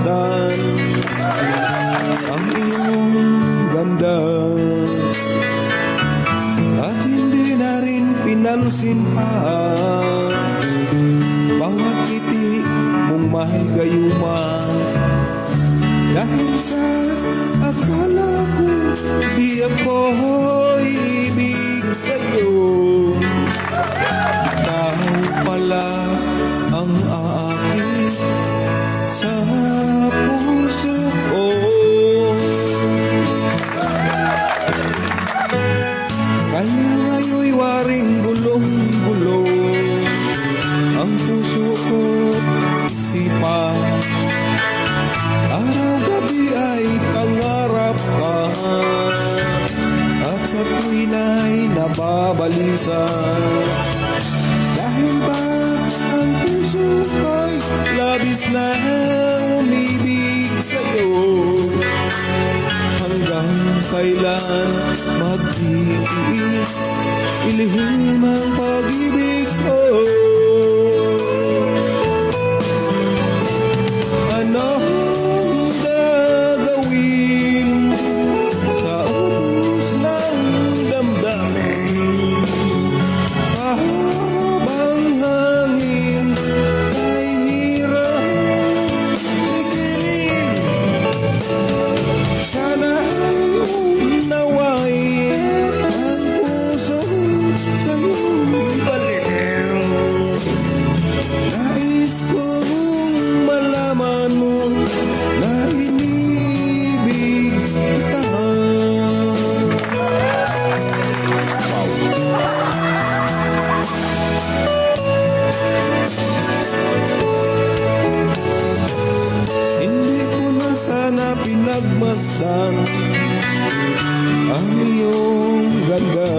nagmasdan ang iyong ganda at hindi na rin pinansin pa bawat ngiti mong may gayuma. Dahil sa akala ko di ako ibig sa'yo, ikaw pala ang aakit sa puso ko. Kaya ngayon'y waring gulong-gulo ang puso ko't isipan. Araw-gabi ay pangarap ka at sa tuwin ay nababalisa. Dahil ba ang puso ko'y labis na umibig sa'yo? Hanggang kailan magtitiis ilihim ang pag-ibig ko? Anong gagawin sa ubos ng damdamin? Mahabang hangin ay hirap tigilin. Sana'y unawain ang puso sa'yo'y baliw. Nais kong malaman mo na inibig kita. Hindi ko na sana pinagmasdan ang iyong ganda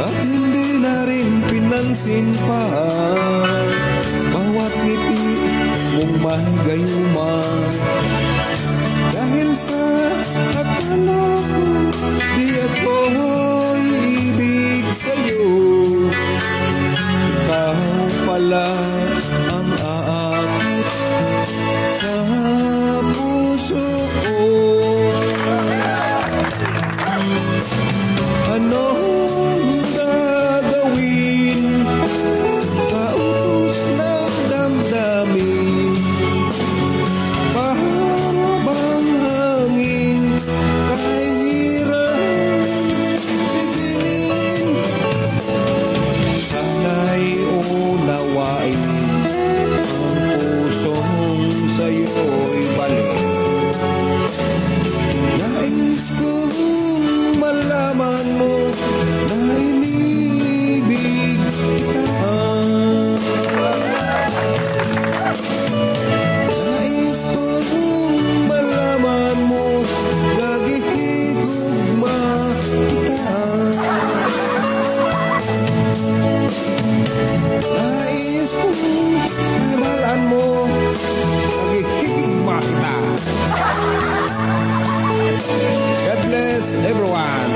at hindi na rin pinansin pa bawat ngiti mong may gayuma. Dahil sa akala ko di ako ibig sa'yo, ikaw pala ang aakit sa puso ko. Anong gagawin sa ubos ng damdamin? Mahabang hangin kahit hirap pigilin. Sana'y unawain ang pusong sa'yo'y baliw. Nais kong malaman mo na inibig kita. Nais kong malaman mo nagihigugma kita. Nais kong malaman mo nagihigugma kita. God bless everyone.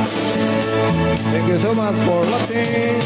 Thank you so much for watching.